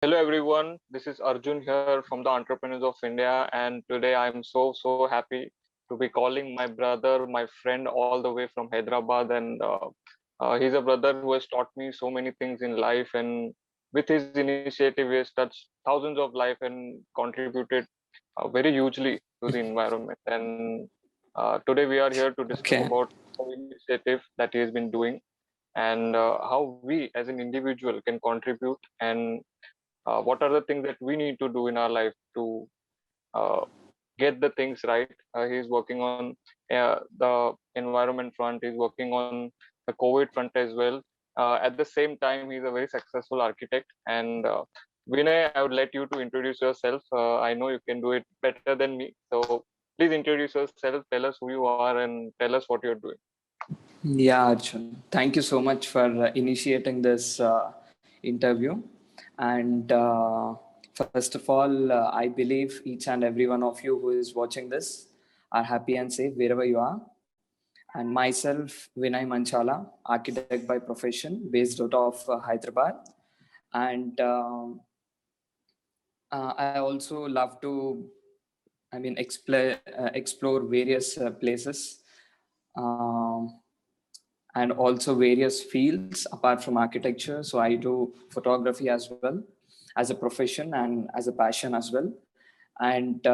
Hello everyone, this is Arjun here from the Entrepreneurs of India, and today I'm so happy to be calling my brother, my friend, all the way from Hyderabad, and he's a brother who has taught me so many things in life, and with his initiative, he has touched thousands of life and contributed very hugely to the environment. And today we are here to discuss Okay. about the initiative that he has been doing and how we as an individual can contribute and what are the things that we need to do in our life to uh, get the things right. He's working on the environment front, he's working on the COVID front as well. At the same time, he's a very successful architect. And Vinay, I would let you to introduce yourself. I know you can do it better than me. So please introduce yourself, tell us who you are, and tell us what you're doing. Yeah, Arjun. Thank you so much for initiating this interview. And first of all, I believe each and every one of you who is watching this are happy and safe wherever you are. And myself, Vinay Manchala, architect by profession, based out of Hyderabad. And I also love to, explore various places. Um, and also various fields apart from architecture. So I do photography as well as a profession and as a passion as well. And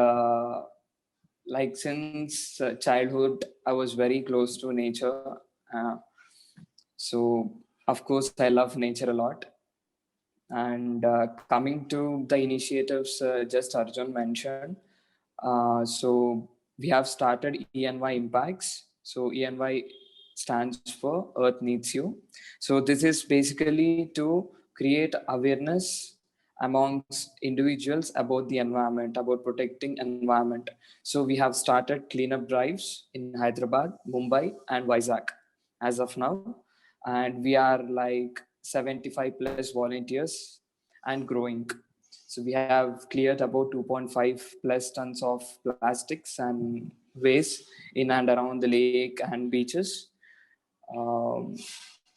like since childhood, I was very close to nature. Uh, so of course, I love nature a lot. And coming to the initiatives just Arjun mentioned, so we have started ENY Impacts. So ENY stands for Earth Needs You. So this is basically to create awareness amongst individuals about the environment, about protecting environment. So we have started cleanup drives in Hyderabad, Mumbai, and Vizag as of now, and we are like 75 plus volunteers and growing. So we have cleared about 2.5 plus tons of plastics and waste in and around the lake and beaches. Um,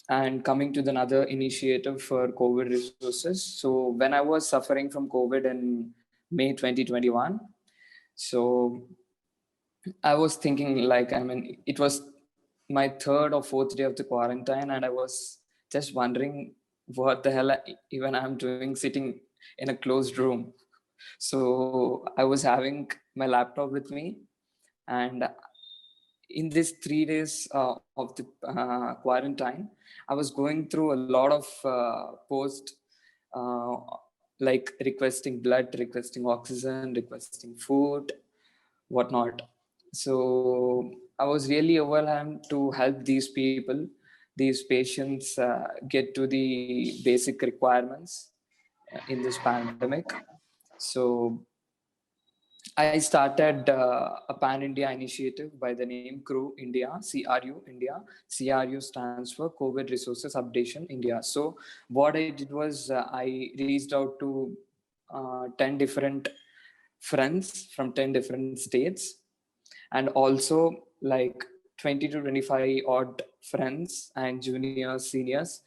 and coming to the another initiative for COVID resources. So when I was suffering from COVID in May 2021, so I was thinking like, it was my third or fourth day of the quarantine, and I was just wondering what the hell even I'm doing sitting in a closed room. So I was having my laptop with me, and in these 3 days of the quarantine, I was going through a lot of posts, uh, like requesting blood, requesting oxygen, requesting food, whatnot. So I was really overwhelmed to help these people, these patients, get to the basic requirements in this pandemic. So I started a Pan India initiative by the name CRU India, CRU India. CRU stands for COVID Resources Updation India. So, what I did was I reached out to 10 different friends from 10 different states, and also like 20 to 25 odd friends and juniors, seniors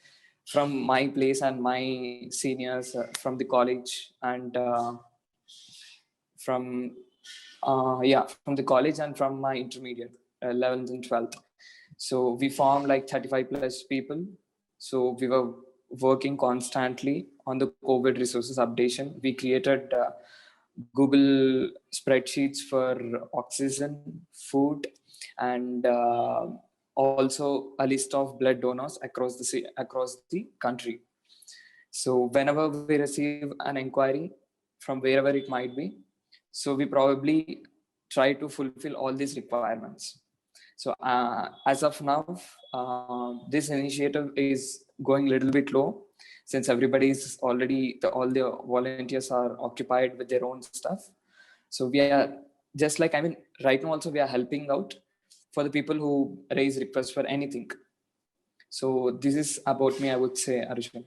from my place and my seniors from the college and from from the college and from my intermediate 11th and 12th. So we formed like 35 plus people. So we were working constantly on the COVID resources updation. We created Google spreadsheets for oxygen, food, and also a list of blood donors across the country. So whenever we receive an inquiry from wherever it might be, so we probably try to fulfill all these requirements. So as of now, this initiative is going a little bit low since everybody is already all the volunteers are occupied with their own stuff. So we are just like right now also we are helping out for the people who raise requests for anything. So this is about me, I would say, Arjun.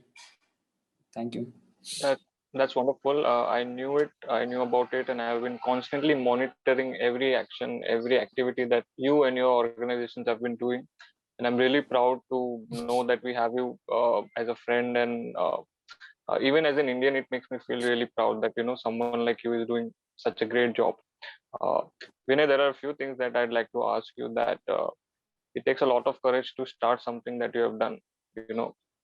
Thank you. That that's wonderful. I knew it. I knew about it, and I have been constantly monitoring every action, every activity that you and your organizations have been doing. And I'm really proud to know that we have you as a friend and Even as an Indian, it makes me feel really proud that someone like you is doing such a great job. Uh, Vinay, there are a few things that I'd like to ask you. That it takes a lot of courage to start something that you have done.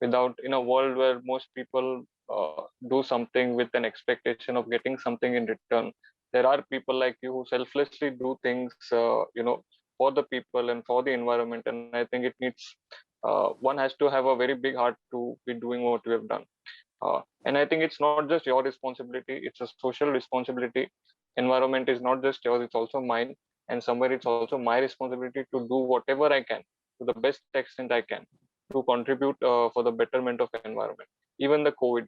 Without, in a world where most people do something with an expectation of getting something in return, there are people like you who selflessly do things, for the people and for the environment. And I think it needs, one has to have a very big heart to be doing what you have done. And I think it's not just your responsibility, it's a social responsibility. Environment is not just yours, it's also mine. And somewhere it's also my responsibility to do whatever I can to the best extent I can to contribute for the betterment of environment. Even the COVID,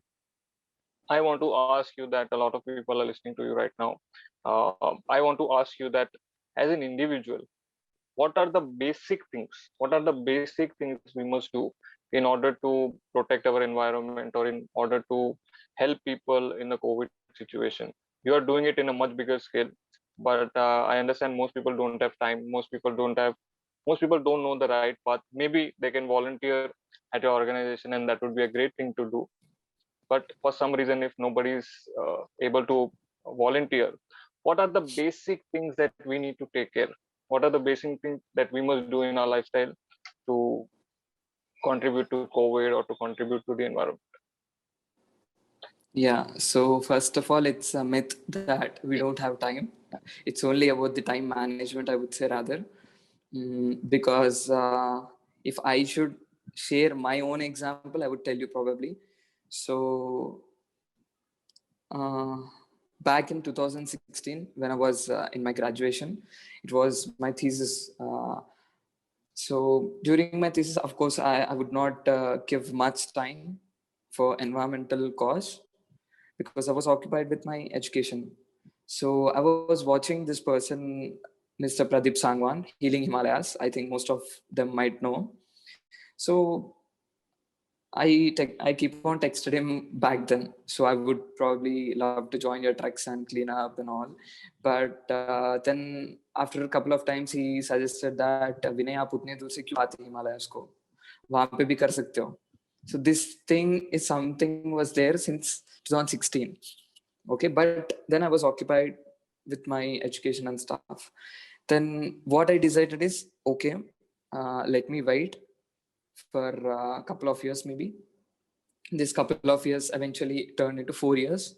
I want to ask you that a lot of people are listening to you right now. I want to ask you that as an individual, what are the basic things? What are the basic things we must do in order to protect our environment or in order to help people in the COVID situation? You are doing it in a much bigger scale, but I understand most people don't have time. Most people don't know the right path. Maybe they can volunteer at your organization, and that would be a great thing to do. But for some reason, if nobody is able to volunteer, what are the basic things that we need to take care? What are the basic things that we must do in our lifestyle to contribute to COVID or to contribute to the environment? Yeah, so first of all, it's a myth that we don't have time. It's only about the time management, I would say, rather. Because if I should share my own example, I would tell you probably. So, uh, back in 2016, when I was in my graduation, it was my thesis. So during my thesis, of course, I would not give much time for environmental cause because I was occupied with my education. So I was watching this person, Mr. Pradeep Sangwan, Healing Himalayas. I think most of them might know. So I keep on texting him back then. So I would probably love to join your treks and clean up and all. But then after a couple of times, he suggested that विनय आप उतने दूर से क्यों आते Himalayas को वहाँ पे भी कर सकते हो. So this thing is something was there since 2016. Okay, but then I was occupied with my education and stuff. Then what I decided is, okay, let me wait for a couple of years maybe. This couple of years eventually turned into 4 years.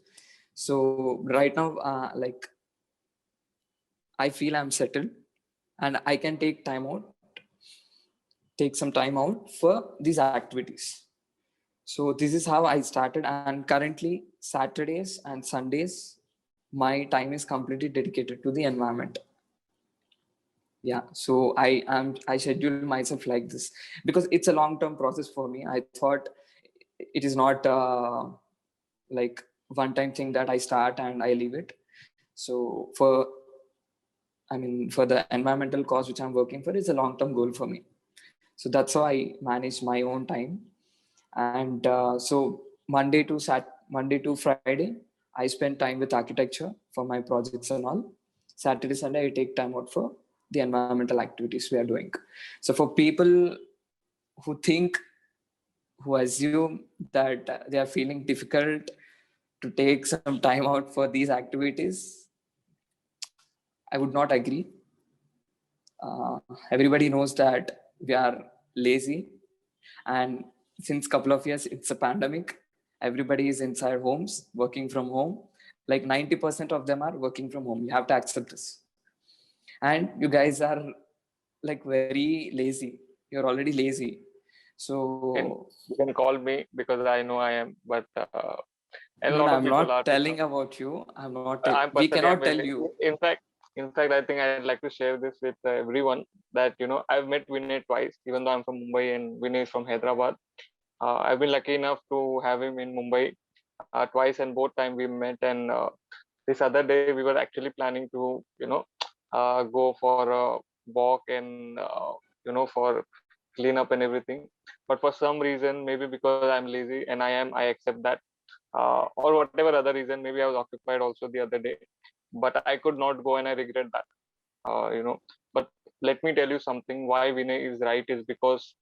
So right now, like, I feel I'm settled and I can take some time out for these activities. So this is how I started, and currently Saturdays and Sundays my time is completely dedicated to the environment. Yeah, so I schedule myself like this because it's a long term process for me. I thought it is not like one time thing that I start and I leave it. So for the environmental cause which I'm working for is a long term goal for me. So that's how I manage my own time. And so Monday to Friday I spend time with architecture for my projects and all. Saturday Sunday I take time out for the environmental activities we are doing. So for people who think, who assume that they are feeling difficult to take some time out for these activities, I would not agree. Everybody knows that we are lazy, and since couple of years it's a pandemic, everybody is inside homes working from home. Like 90% of them are working from home. You have to accept this. And you guys are like very lazy. You're already lazy. And So you can call me because I know I am, but and a no, lot of I'm people are not too. telling about you. I'm We personally, cannot tell you. in fact, I think I'd like to share this with everyone that I've met Vinay twice, even though I'm from Mumbai and Vinay is from Hyderabad. I've been lucky enough to have him in Mumbai twice, and both time we met. And this other day we were actually planning to, go for a walk and for clean up and everything. But for some reason, maybe because I'm lazy and I accept that, or whatever other reason, maybe I was occupied also the other day, but I could not go and I regret that. But let me tell you something. Why Vinay is right is because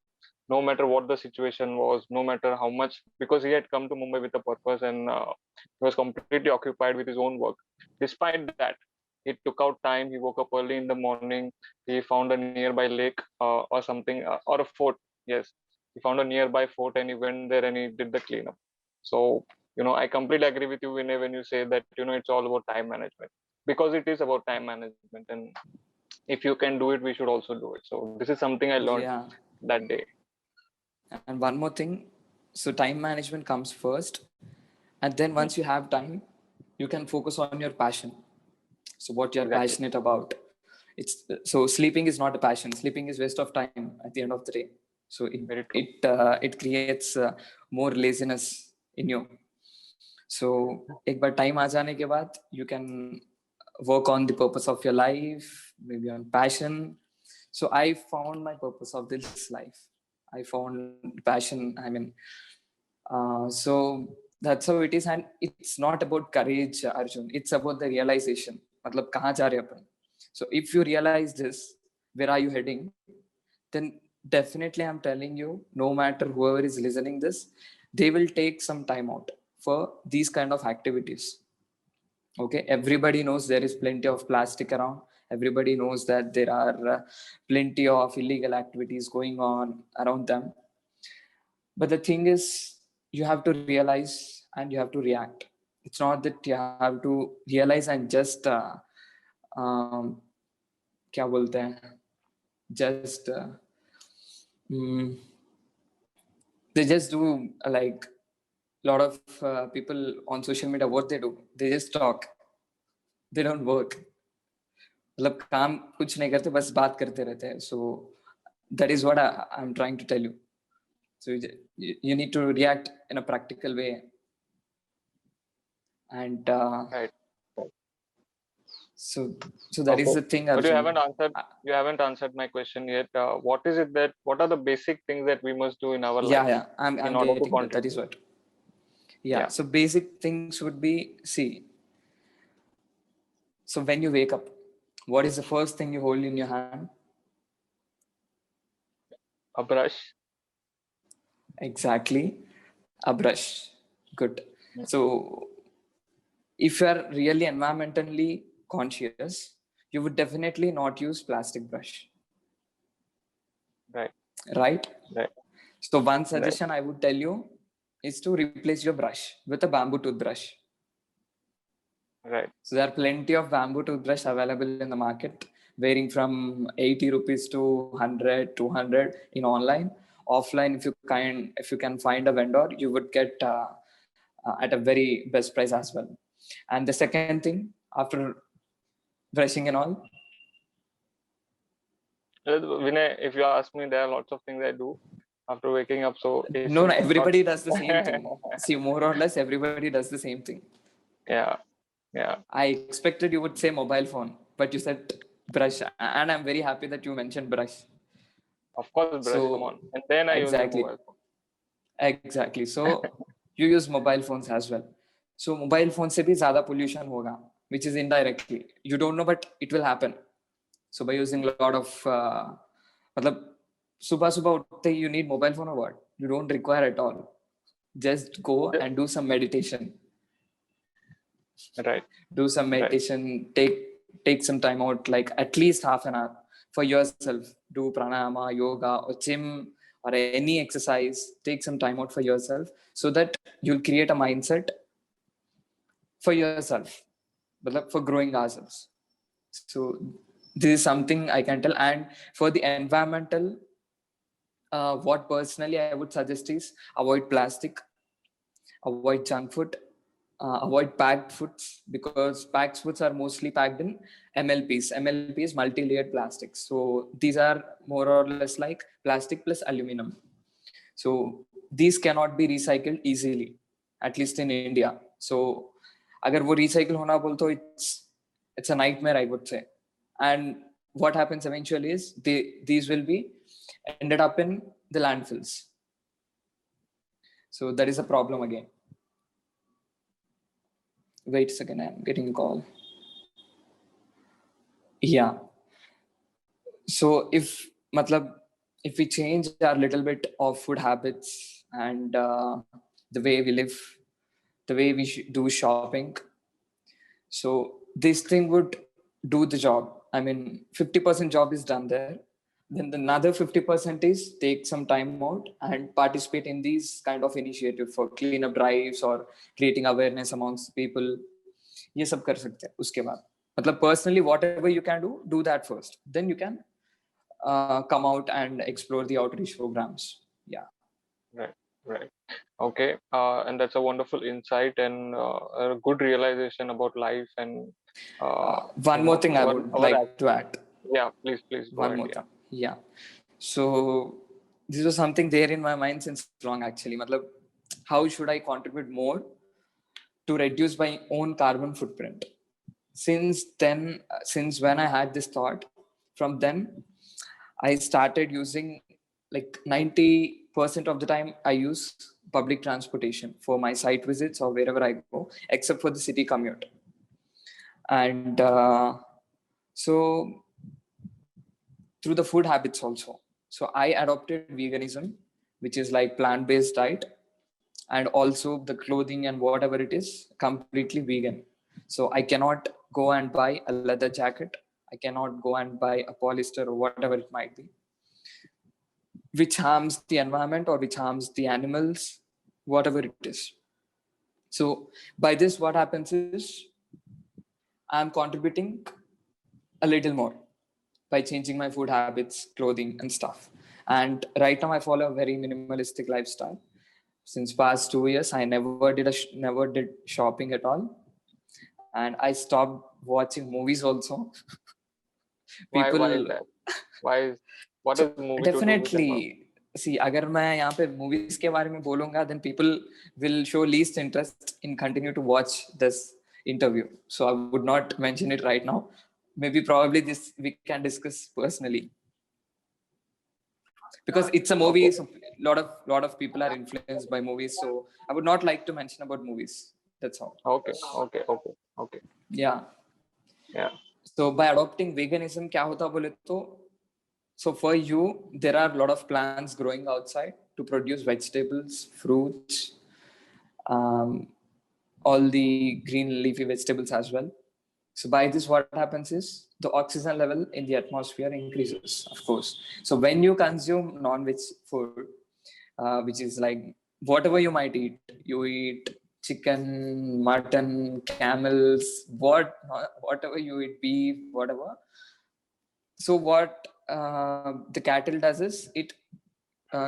no matter what the situation was, no matter how much, because he had come to Mumbai with a purpose, and he was completely occupied with his own work. Despite that, he took out time. He woke up early in the morning. He found a nearby lake or something, or a fort. Yes, he found a nearby fort, and he went there and he did the cleanup. So, I completely agree with you, Vinay, when you say that, it's all about time management, because it is about time management. And if you can do it, we should also do it. So this is something I learned Yeah. that day. And one more thing. So time management comes first. And then Mhm. once you have time, you can focus on your passion. So what you're Exactly. passionate about. So sleeping is not a passion. Sleeping is waste of time at the end of the day. So it Very true. it it creates more laziness in you. So एक बार time आ जाने के बाद you can work on the purpose of your life, maybe on passion. So I found my purpose of this life. I found passion. I mean, so that's how it is, and it's not about courage, Arjun. It's about the realization. मतलब कहाँ जा रहे हैं अपन? So if you realize this, where are you heading? Then definitely I'm telling you, no matter whoever is listening this, they will take some time out for these kind of activities. Okay, everybody knows there is plenty of plastic around. Everybody knows that there are plenty of illegal activities going on around them. But the thing is, you have to realize and you have to react. It's not that you have to realize and just क्या बोलते हैं, just they just do like a lot of people on social media. What they do, they just talk, they don't work. मतलब काम कुछ नहीं करते, बस बात करते रहते हैं. So that is what I'm trying to tell you. So you need to react in a practical way. And Right. so that is Okay. the thing, But you Arjun. haven't answered. You haven't answered my question yet. What is it that? What are the basic things that we must do in our life Yeah, in I'm order to getting that. That is contribute? what. Yeah. Yeah. So basic things would be, see. So when you wake up, what is the first thing you hold in your hand? A brush. Exactly, a brush. Good. Mm. So if you are really environmentally conscious, you would definitely not use plastic brush, Right. right? Right. So one Right. suggestion I would tell you is to replace your brush with a bamboo toothbrush. Right. So there are plenty of bamboo toothbrush available in the market, varying from 80 rupees to 100, 200 in online. Offline, if you can find a vendor, you would get at a very best price as well. And the second thing, after brushing and all, Vinay, if you ask me, there are lots of things I do after waking up. So it's no, it's not. everybody does the same thing. See, more or less, everybody does the same thing. Yeah. Yeah. I expected you would say mobile phone, but you said brush, and I'm very happy that you mentioned brush. Of course, brush. Come on. So And then I use the exactly, mobile phone. exactly. So you use mobile phones as well. So mobile phone से भी ज़्यादा pollution होगा, which is indirectly. You don't know, but it will happen. So by using a lot of, मतलब सुबह सुबह उठते ही you need mobile phone or what? You don't require at all. Just go and do some meditation. Right. Do some Right. meditation. Take some time out, like at least half an hour for yourself. Do pranayama, yoga, or gym, or any exercise. Take some time out for yourself so that you'll create a mindset for yourself, but for growing ourselves. So this is something I can tell. And for the environmental, what personally I would suggest is avoid plastic, avoid junk food, avoid packed foods, because packed foods are mostly packed in MLPs. MLP is multi-layered plastics. So these are more or less like plastic plus aluminum. So these cannot be recycled easily, at least in India. So अगर वो recycle होना बोल तो it's a nightmare, I would say. And what happens eventually is these will be ended up in the landfills. So that is a problem again. Wait a second, I'm getting a call. Yeah. So if matlab if we change our little bit of food habits and the way we live, the way we do shopping, so this thing would do the job. I mean, 50% job is done there. Then the another 50% is take some time out and participate in these kind of initiative for cleanup drives or creating awareness amongst people. ये सब कर सकते हैं उसके बाद. मतलब personally, whatever you can do that first. Then you can come out and explore the outreach programs. Yeah. Right. Okay. And that's a wonderful insight and a good realization about life and One more thing I would like to add. Yeah, please go One ahead. more thing. Yeah. So this was something there in my mind since long actually. Matlab, how should I contribute more to reduce my own carbon footprint? Since then, since when I had this thought, from then I started using like 90% of the time I use public transportation for my site visits or wherever I go, except for the city commute. And so through the food habits also. So I adopted veganism, which is like plant-based diet, and also the clothing and whatever it is, completely vegan. So I cannot go and buy a leather jacket. I cannot go and buy a polyester or whatever it might be, which harms the environment or which harms the animals, whatever it is. So by this, what happens is I'm contributing a little more by changing my food habits, clothing, and stuff. And right now, I follow a very minimalistic lifestyle. Since past 2 years, I never did shopping at all, and I stopped watching movies also. Why People, is that? Why is What so does movie to do with environment? definitely see. अगर मैं यहाँ पे movies के बारे में बोलूँगा, then people will show least interest in continue to watch this interview. So I would not mention it right now. Maybe probably this we can discuss personally, because it's a movie. Okay. So lot of people are influenced by movies. So I would not like to mention about movies. That's all. Okay. Yeah. Yeah. So by adopting veganism, क्या होता बोले तो, so for you there are a lot of plants growing outside to produce vegetables, fruits, um, all the green leafy vegetables as well. So by this, what happens is the oxygen level in the atmosphere increases, of course. So when you consume non-veg food, which is like whatever you might eat, you eat chicken, mutton, camels, whatever you eat, beef, whatever. So what the cattle does is it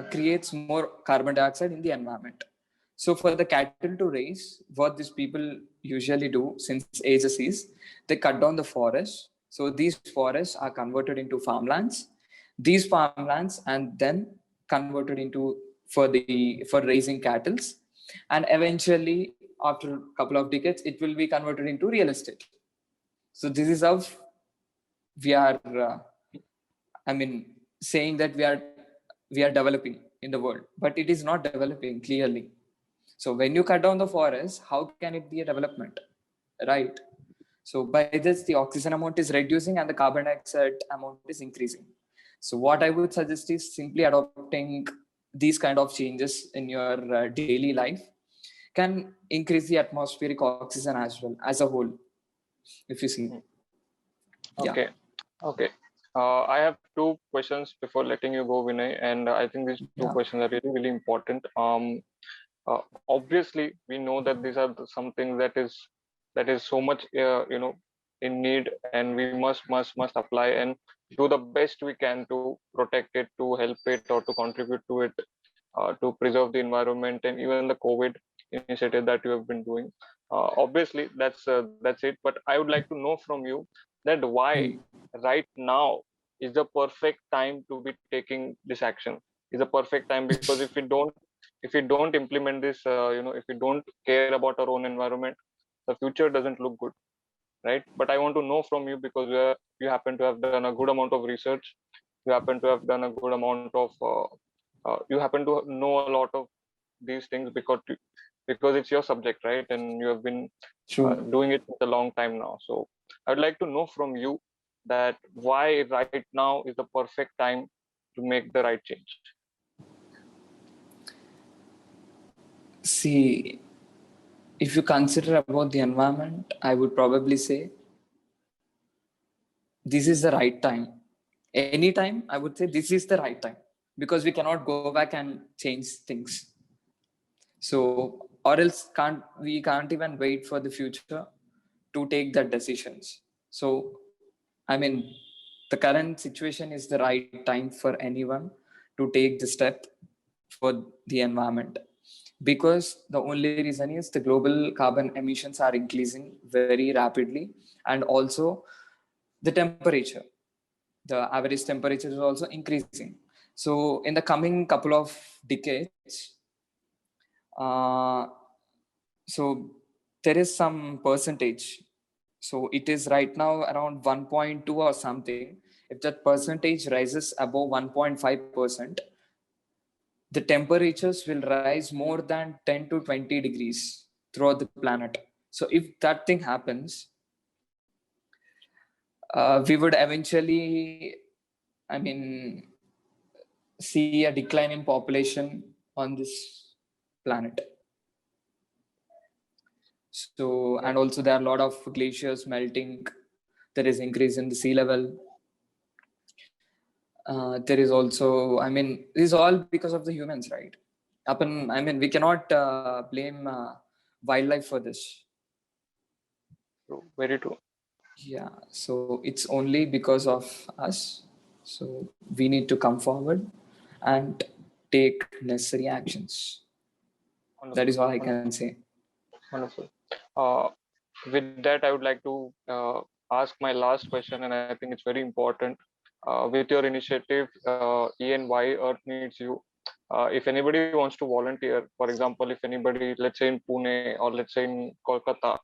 creates more carbon dioxide in the environment. So for the cattle to raise, what these people usually do since ages is they cut down the forest. So these forests are converted into farmlands. These farmlands and then converted into for raising cattle, and eventually after a couple of decades it will be converted into real estate. So this is how we are. I mean, saying that we are developing in the world, but it is not developing clearly. So when you cut down the forest, how can it be a development, right? So by this, the oxygen amount is reducing and the carbon dioxide amount is increasing. So what I would suggest is simply adopting these kind of changes in your daily life can increase the atmospheric oxygen as well as a whole, if you see. Okay. Okay. I have two questions before letting you go, Vinay, and I think these two questions are really important. Obviously, we know that these are something that is so much in need, and we must apply and do the best we can to protect it, to help it, or to contribute to it, to preserve the environment, and even the COVID initiative that you have been doing. Obviously, that's it. But I would like to know from you that why right now is the perfect time to be taking this action. Is a perfect time, because if we don't implement this, if we don't care about our own environment, the future doesn't look good, right? But I want to know from you, because you happen to have done a good amount of research, you happen to have done a good amount of you happen to know a lot of these things, because it's your subject, right? And you have been doing it for a long time now. So I would like to know from you that why right now is the perfect time to make the right change? See, if you consider about the environment, I would probably say this is the right time. Anytime, I would say this is the right time because we cannot go back and change things. So, or else we can't even wait for the future to take that decisions. So, I mean, the current situation is the right time for anyone to take the step for the environment, because the only reason is the global carbon emissions are increasing very rapidly, and also the temperature, the average temperature is also increasing. So in the coming couple of decades, uh, so there is some percentage. So it is right now around 1.2 or something. If that percentage rises above 1.5%, the temperatures will rise more than 10 to 20 degrees throughout the planet. So if that thing happens, we would eventually, I mean, see a decline in population on this planet. So, and also there are a lot of glaciers melting. There is increase in the sea level. There is also, I mean, this is all because of the humans, right? I mean, we cannot blame wildlife for this. True, very true. Yeah, so it's only because of us. So we need to come forward and take necessary actions. That Wonderful. is all I Wonderful. can say. Wonderful. With that, I would like to ask my last question, and I think it's very important. With your initiative, ENY Earth Needs You, if anybody wants to volunteer, for example, if anybody, let's say in Pune or let's say in Kolkata,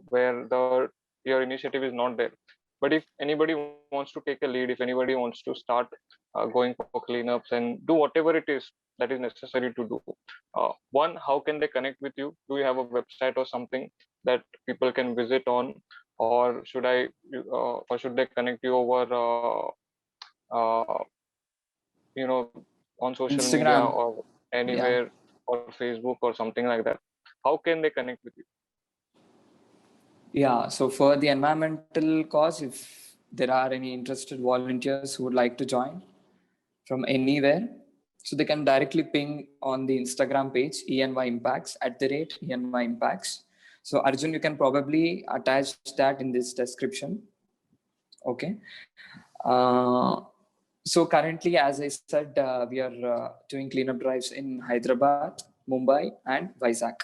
where your initiative is not there, but if anybody wants to take a lead, if anybody wants to start going for cleanups and do whatever it is that is necessary to do, one, how can they connect with you? Do you have a website or something that people can visit on, or or should they connect you over uh, you know on social media Instagram, or yeah. anywhere, or Facebook or something like that? How can they connect with you? Yeah, so for the environmental cause, if there are any interested volunteers who would like to join from anywhere, so they can directly ping on the Instagram page ENY Impacts @ENY Impacts. So Arjun, you can probably attach that in this description. Okay. Uh, so currently, as I said, we are doing cleanup drives in Hyderabad, Mumbai, and Vizag.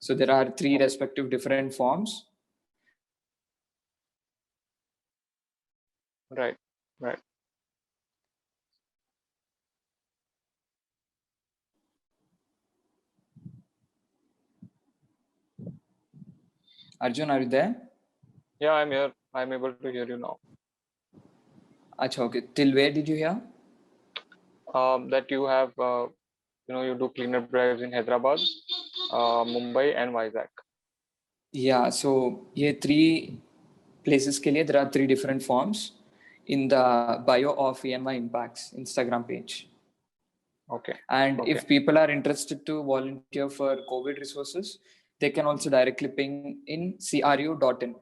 So there are three Oh, respective different forms. right, right. Arjun, are you there? Yeah, I'm here. I'm able to hear you now. Acha, okay. Till where did you hear? That you have, you do cleanup drives in Hyderabad, Mumbai, and Vizag. Yeah, so ये three places के लिए there are three different forms in the bio of ENY Impacts Instagram page. Okay, And okay, if people are interested to volunteer for COVID resources, they can also directly ping in cru.in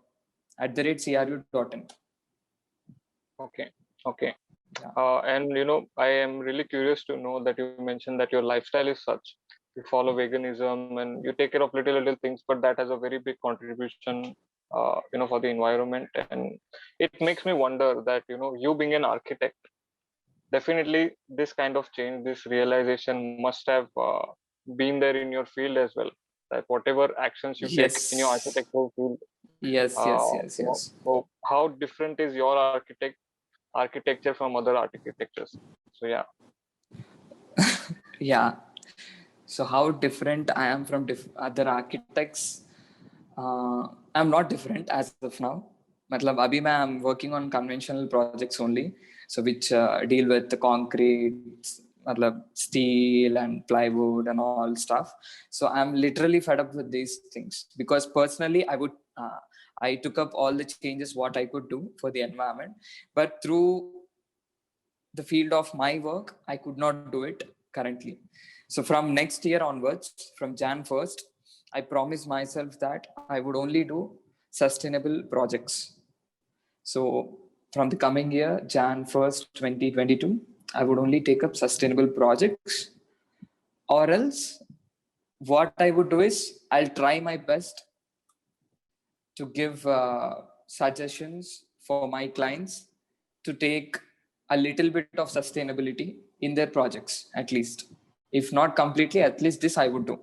@cru.in. okay, okay. Yeah. And I am really curious to know that you mentioned that your lifestyle is such. You follow veganism and you take care of little things, but that has a very big contribution, for the environment. And it makes me wonder that you being an architect, definitely this kind of change, this realization must have been there in your field as well. That whatever actions you take in your Yes. architectural field, Yes, yes, yes, yes. so how different is your architecture from other architectures? So yeah. Yeah. So how different I am from other architects? I'm not different as of now. मतलब अभी मैं I'm working on conventional projects only, so which deal with the concrete, मतलब steel and plywood and all stuff. So I'm literally fed up with these things because personally I took up all the changes what I could do for the environment, but through the field of my work, I could not do it currently. So from next year onwards, from Jan 1st, I promised myself that I would only do sustainable projects. So from the coming year, Jan 1st, 2022, I would only take up sustainable projects, or else what I would do is I'll try my best to give suggestions for my clients to take a little bit of sustainability in their projects, at least. If not completely, at least this I would do.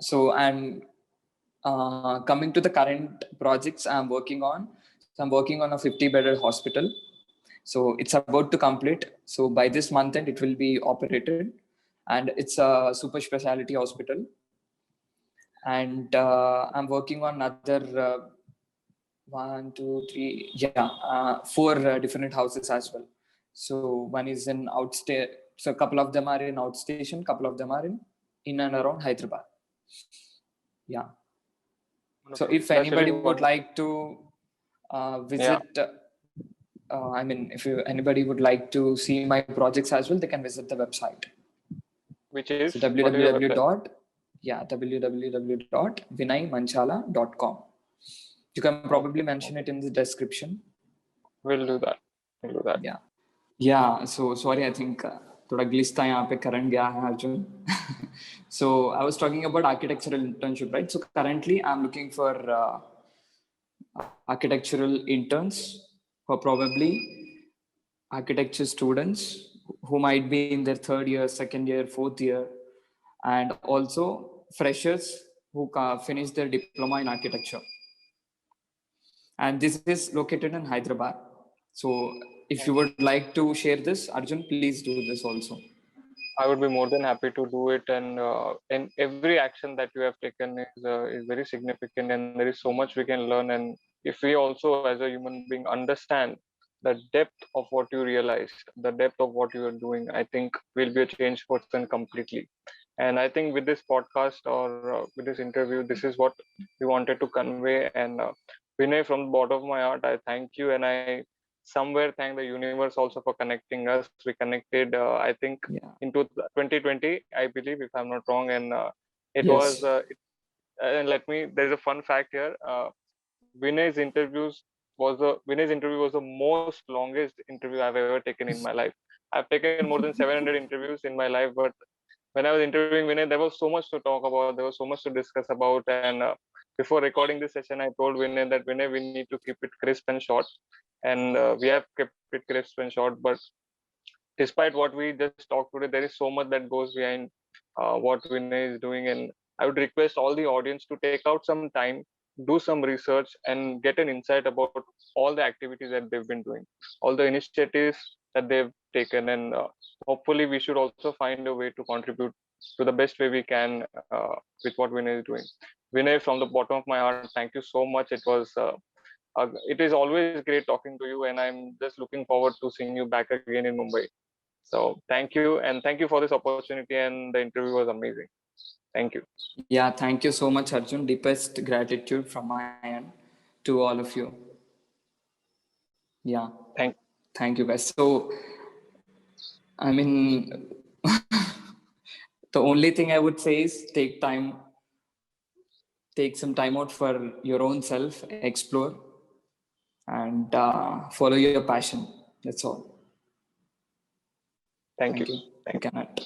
So, and coming to the current projects I'm working on, so I'm working on a 50-bedded hospital. So it's about to complete. So by this month end, it will be operated, and it's a super specialty hospital. And I'm working on other 4 different houses as well. So one is in outstate. So a couple of them are in outstation, couple of them are in and around Hyderabad. Yeah. So if anybody would like to visit, if anybody would like to see my projects as well, they can visit the website. Which is so www.vinaymanchala.com. You can probably mention it in the description. We'll do that. Yeah. So sorry, I think थोड़ा glitch था यहाँ पे current गया है Arjun. So I was talking about architectural internship, right? So currently I'm looking for architectural interns for probably architecture students who might be in their 3rd year, 2nd year, 4th year, and also freshers who finish their diploma in architecture. And this is located in Hyderabad. So if you would like to share this, Arjun, please do this also. I would be more than happy to do it, and every action that you have taken is very significant, and there is so much we can learn. And if we also, as a human being, understand the depth of what you realized, the depth of what you are doing, I think we'll be a changed person completely. And I think with this podcast or with this interview, this is what we wanted to convey. And Vinay, from the bottom of my heart, I thank you, and I somewhere thank the universe also for connecting us. We connected, I think, into 2020, I believe, if I'm not wrong. And it was, and there's a fun fact here. Vinay's interview was the most longest interview I've ever taken in my life. I've taken more than 700 interviews in my life, but when I was interviewing Vinay, there was so much to talk about. There was so much to discuss about. And before recording this session, I told Vinay that Vinay, we need to keep it crisp and short. And we have kept it crisp and short. But despite what we just talked today, there is so much that goes behind what Vinay is doing. And I would request all the audience to take out some time, do some research, and get an insight about all the activities that they've been doing, all the initiatives that they've taken. And hopefully we should also find a way to contribute to the best way we can with what Vinay is doing. Vinay, from the bottom of my heart, thank you so much. It is always great talking to you, and I'm just looking forward to seeing you back again in Mumbai. So thank you, and thank you for this opportunity, and the interview was amazing. Thank you. Yeah, thank you so much, Arjun. Deepest gratitude from my end to all of you. Yeah. Thank you, guys. So, I mean, the only thing I would say is take some time out for your own self, explore, and follow your passion. That's all. Thank you. You cannot.